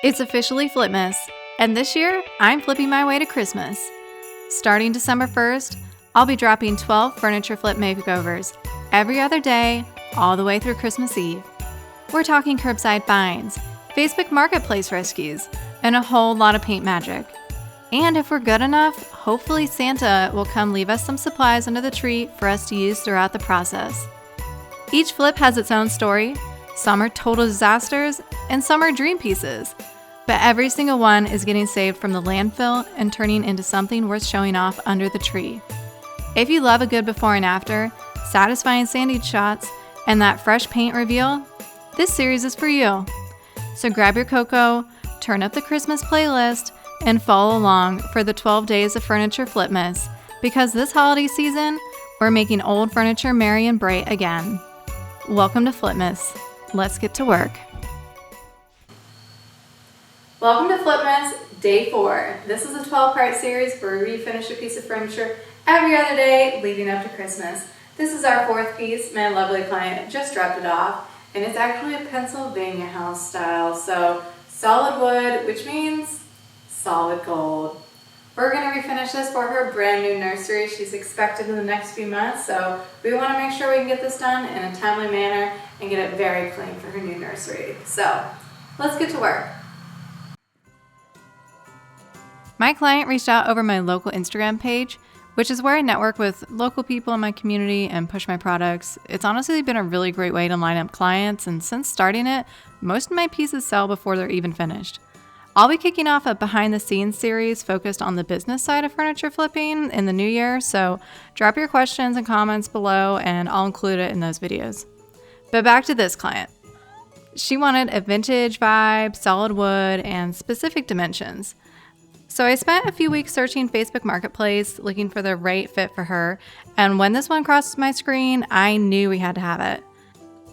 It's officially Flipmas, and this year, I'm flipping my way to Christmas. Starting December 1st, I'll be dropping 12 furniture flip makeovers every other day, all the way through Christmas Eve. We're talking curbside finds, Facebook Marketplace rescues, and a whole lot of paint magic. And if we're good enough, hopefully Santa will come leave us some supplies under the tree for us to use throughout the process. Each flip has its own story. Some are total disasters, and some are dream pieces. But every single one is getting saved from the landfill and turning into something worth showing off under the tree. If you love a good before and after, satisfying sandwich shots, and that fresh paint reveal, this series is for you. So grab your cocoa, turn up the Christmas playlist, and follow along for the 12 days of Furniture Flipmas, because this holiday season, we're making old furniture merry and bright again. Welcome to Flipmas. Let's get to work. Welcome to Flipmas, Day 4. This is a 12-part series where we refinish a piece of furniture every other day leading up to Christmas. This is our 4th piece. My lovely client just dropped it off, and it's actually a Pennsylvania house style, so solid wood, which means solid gold. We're going to refinish this for her brand new nursery. She's expected in the next few months, so we want to make sure we can get this done in a timely manner and get it very clean for her new nursery. So let's get to work. My client reached out over my local Instagram page, which is where I network with local people in my community and push my products. It's honestly been a really great way to line up clients, and since starting it, most of my pieces sell before they're even finished. I'll be kicking off a behind-the-scenes series focused on the business side of furniture flipping in the new year, so drop your questions and comments below and I'll include it in those videos. But back to this client. She wanted a vintage vibe, solid wood, and specific dimensions. So I spent a few weeks searching Facebook Marketplace, looking for the right fit for her, and when this one crossed my screen, I knew we had to have it.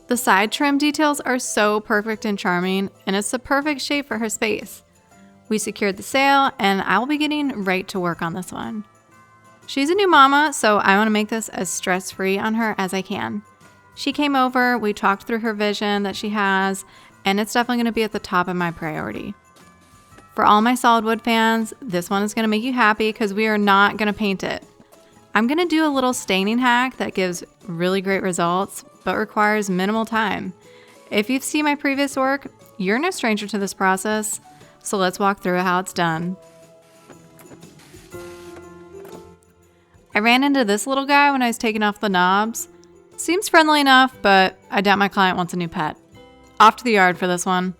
The side trim details are so perfect and charming, and it's the perfect shape for her space. We secured the sale, and I will be getting right to work on this one. She's a new mama, so I want to make this as stress-free on her as I can. She came over, we talked through her vision that she has, and it's definitely going to be at the top of my priority. For all my solid wood fans, this one is going to make you happy because we are not going to paint it. I'm going to do a little staining hack that gives really great results, but requires minimal time. If you've seen my previous work, you're no stranger to this process. So let's walk through how it's done. I ran into this little guy when I was taking off the knobs. Seems friendly enough, but I doubt my client wants a new pet. Off to the yard for this one.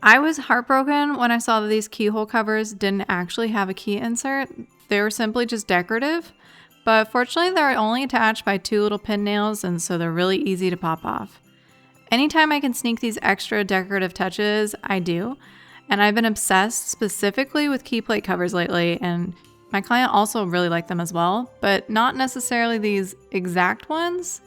I was heartbroken when I saw that these keyhole covers didn't actually have a key insert. They were simply just decorative, but fortunately they're only attached by 2 little pin nails, and so they're really easy to pop off. Anytime I can sneak these extra decorative touches, I do, and I've been obsessed specifically with key plate covers lately, and my client also really liked them as well, but not necessarily these exact ones.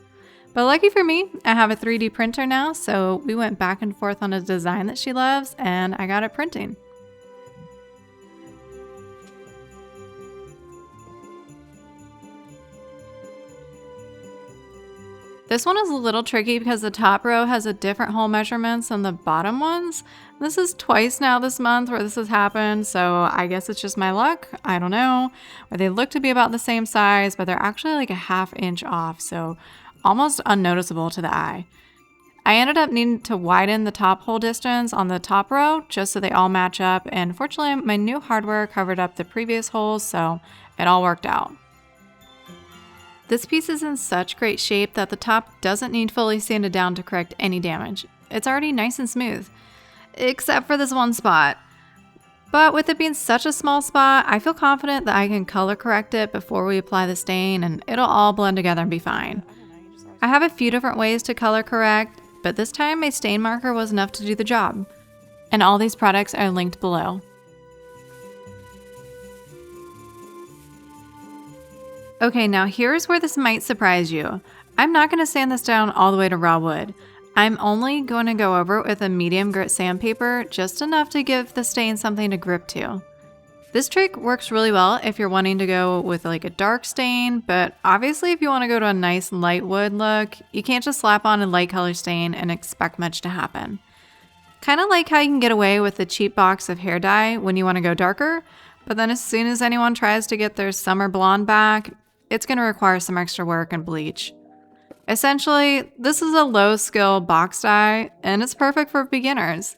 But lucky for me, I have a 3D printer now, so we went back and forth on a design that she loves, and I got it printing. This one is a little tricky because the top row has a different hole measurements than the bottom ones. This is twice now this month where this has happened, so I guess it's just my luck. I don't know. Or they look to be about the same size, but they're actually like a ½ inch off, so almost unnoticeable to the eye. I ended up needing to widen the top hole distance on the top row just so they all match up, and fortunately my new hardware covered up the previous holes, so it all worked out. This piece is in such great shape that the top doesn't need fully sanded down to correct any damage. It's already nice and smooth, except for this one spot. But with it being such a small spot, I feel confident that I can color correct it before we apply the stain, and it'll all blend together and be fine. I have a few different ways to color correct, but this time my stain marker was enough to do the job. And all these products are linked below. Okay, now here's where this might surprise you. I'm not going to sand this down all the way to raw wood. I'm only going to go over it with a medium grit sandpaper, just enough to give the stain something to grip to. This trick works really well if you're wanting to go with like a dark stain, but obviously if you want to go to a nice light wood look, you can't just slap on a light color stain and expect much to happen. Kind of like how you can get away with a cheap box of hair dye when you want to go darker, but then as soon as anyone tries to get their summer blonde back, it's going to require some extra work and bleach. Essentially, this is a low-skill box dye, and it's perfect for beginners.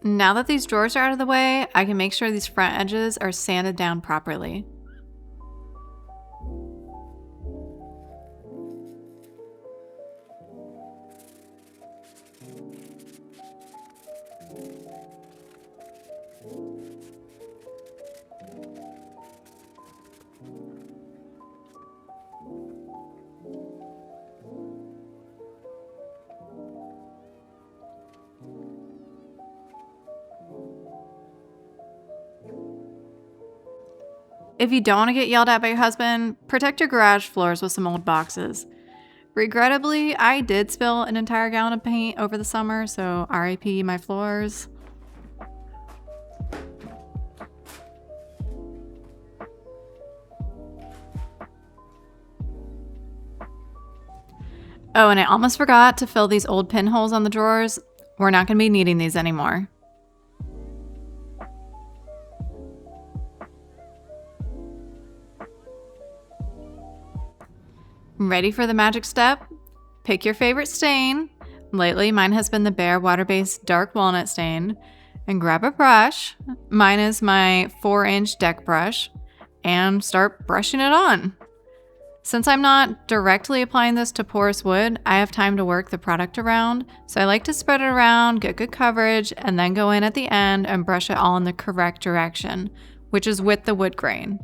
Now that these drawers are out of the way, I can make sure these front edges are sanded down properly. If you don't want to get yelled at by your husband, protect your garage floors with some old boxes. Regrettably, I did spill an entire gallon of paint over the summer, so RIP my floors. Oh, and I almost forgot to fill these old pinholes on the drawers. We're not going to be needing these anymore. Ready for the magic step? Pick your favorite stain. Lately, mine has been the Bare water-based dark walnut stain. And grab a brush. Mine is my 4-inch deck brush. And start brushing it on. Since I'm not directly applying this to porous wood, I have time to work the product around. So I like to spread it around, get good coverage, and then go in at the end and brush it all in the correct direction, which is with the wood grain.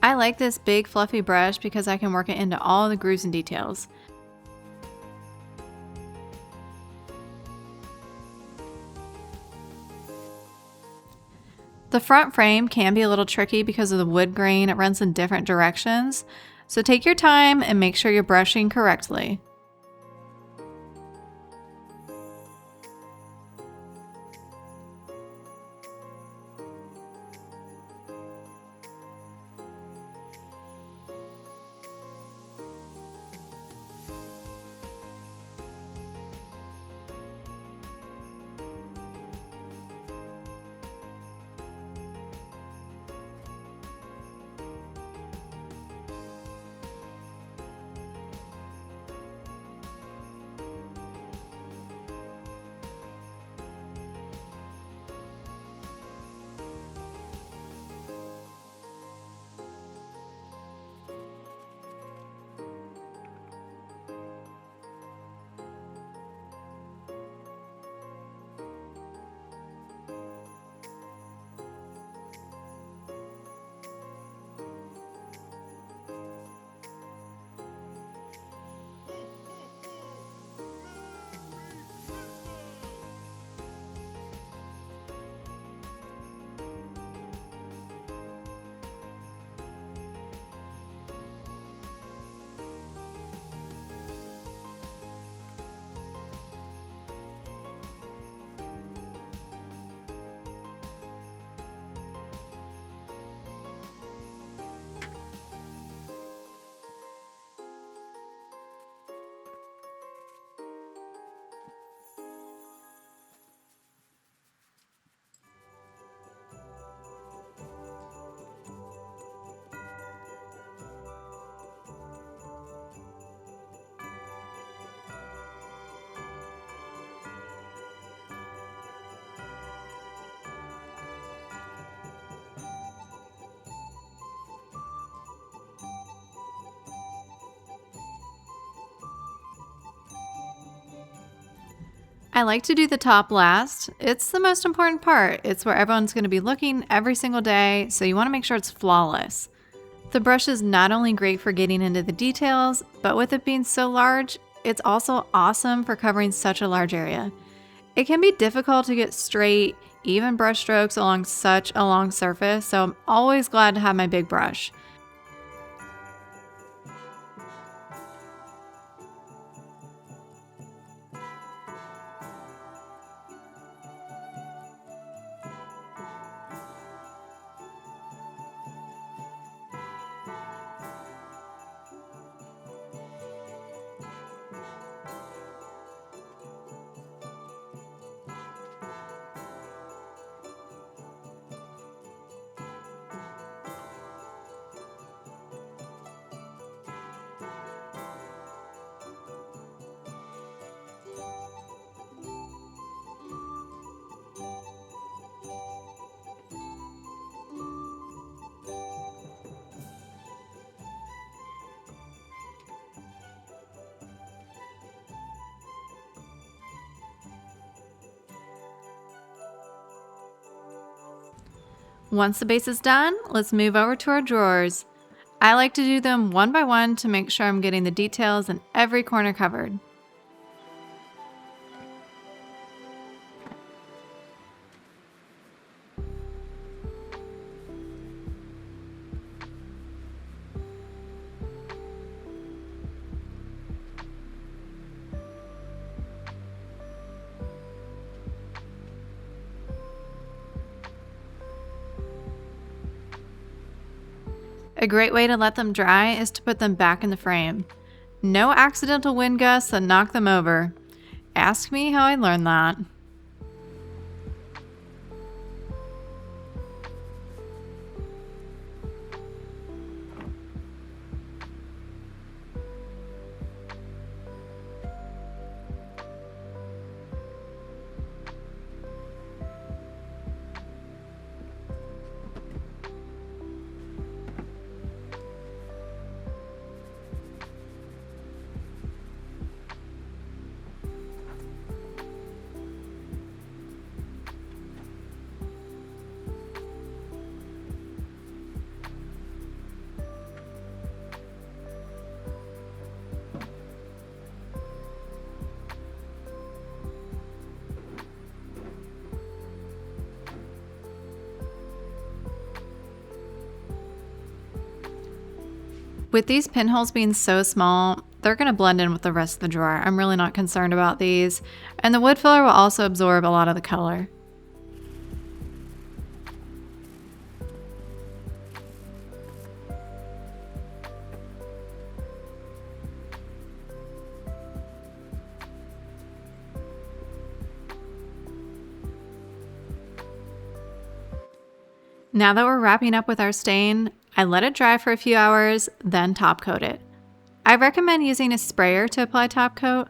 I like this big fluffy brush because I can work it into all the grooves and details. The front frame can be a little tricky because of the wood grain. It runs in different directions, so take your time and make sure you're brushing correctly. I like to do the top last. It's the most important part. It's where everyone's going to be looking every single day, so you want to make sure it's flawless. The brush is not only great for getting into the details, but with it being so large, it's also awesome for covering such a large area. It can be difficult to get straight, even brush strokes along such a long surface, so I'm always glad to have my big brush. Once the base is done, let's move over to our drawers. I like to do them one by one to make sure I'm getting the details in every corner covered. A great way to let them dry is to put them back in the frame. No accidental wind gusts that knock them over. Ask me how I learned that. With these pinholes being so small, they're going to blend in with the rest of the drawer. I'm really not concerned about these. And the wood filler will also absorb a lot of the color. Now that we're wrapping up with our stain, I let it dry for a few hours, then top coat it. I recommend using a sprayer to apply top coat.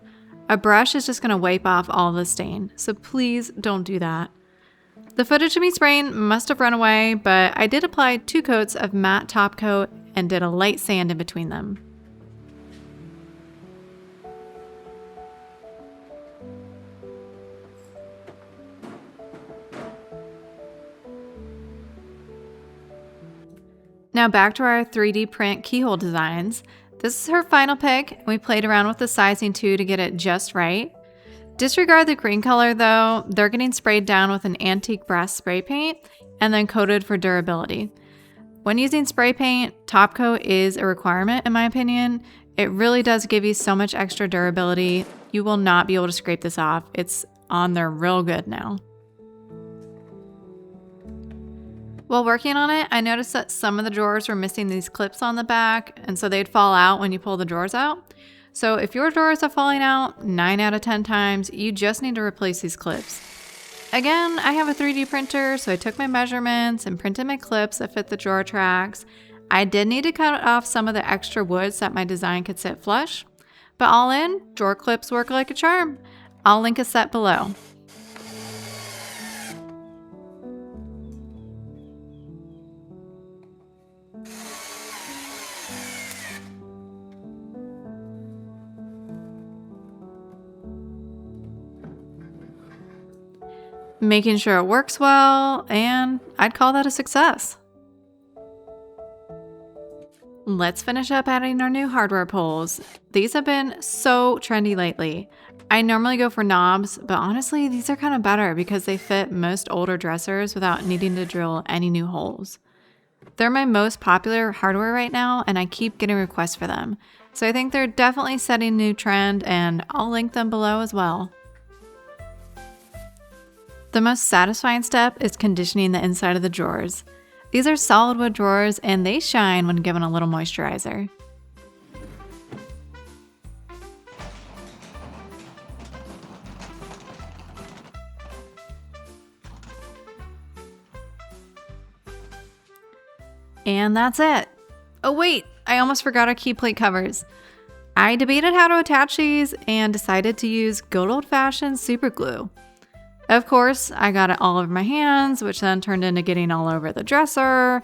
A brush is just going to wipe off all the stain, so please don't do that. The footage of me spraying must have run away, but I did apply 2 coats of matte top coat and did a light sand in between them. Now back to our 3D print keyhole designs. This is her final pick, and we played around with the sizing too to get it just right. Disregard the green color though, they're getting sprayed down with an antique brass spray paint and then coated for durability. When using spray paint, top coat is a requirement in my opinion. It really does give you so much extra durability. You will not be able to scrape this off. It's on there real good now. While working on it, I noticed that some of the drawers were missing these clips on the back, and so they'd fall out when you pull the drawers out. So if your drawers are falling out 9 out of 10 times, you just need to replace these clips. Again, I have a 3D printer, so I took my measurements and printed my clips that fit the drawer tracks. I did need to cut off some of the extra wood so that my design could sit flush, but all in, drawer clips work like a charm. I'll link a set below. making sure it works well, and I'd call that a success. Let's finish up adding our new hardware poles. These have been so trendy lately. I normally go for knobs, but honestly, these are kind of better because they fit most older dressers without needing to drill any new holes. They're my most popular hardware right now, and I keep getting requests for them. So I think they're definitely setting a new trend, and I'll link them below as well. The most satisfying step is conditioning the inside of the drawers. These are solid wood drawers, and they shine when given a little moisturizer. And that's it. Oh wait, I almost forgot our key plate covers. I debated how to attach these and decided to use good old-fashioned super glue. Of course, I got it all over my hands, which then turned into getting all over the dresser.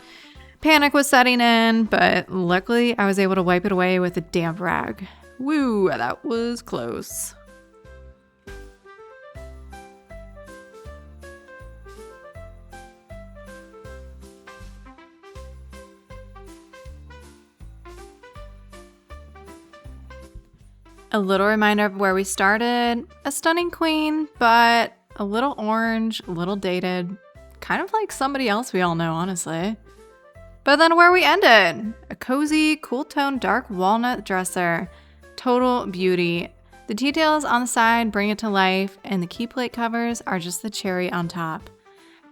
Panic was setting in, but luckily I was able to wipe it away with a damp rag. Woo, that was close. A little reminder of where we started. A stunning queen, but a little orange, a little dated. Kind of like somebody else we all know, honestly. But then where we ended. A cozy, cool tone, dark walnut dresser. Total beauty. The details on the side bring it to life, and the key plate covers are just the cherry on top.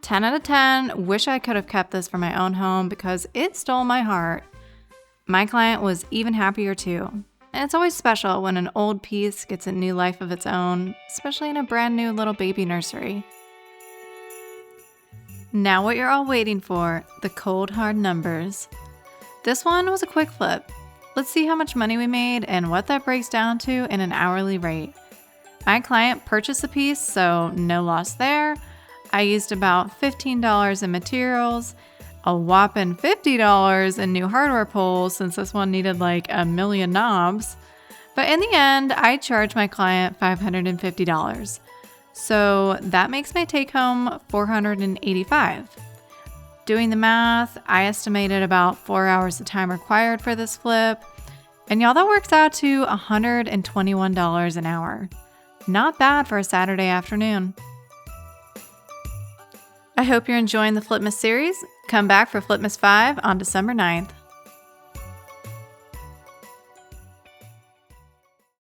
10 out of 10. Wish I could have kept this for my own home because it stole my heart. My client was even happier too. And it's always special when an old piece gets a new life of its own, especially in a brand new little baby nursery. Now what you're all waiting for, the cold hard numbers. This one was a quick flip. Let's see how much money we made and what that breaks down to in an hourly rate. My client purchased the piece, so no loss there. I used about $15 in materials, a whopping $50 in new hardware poles since this one needed like a million knobs. But in the end, I charged my client $550. So that makes my take home $485. Doing the math, I estimated about 4 hours of time required for this flip. And y'all, that works out to $121 an hour. Not bad for a Saturday afternoon. I hope you're enjoying the Flipmas series. Come back for Flipmas 5 on December 9th.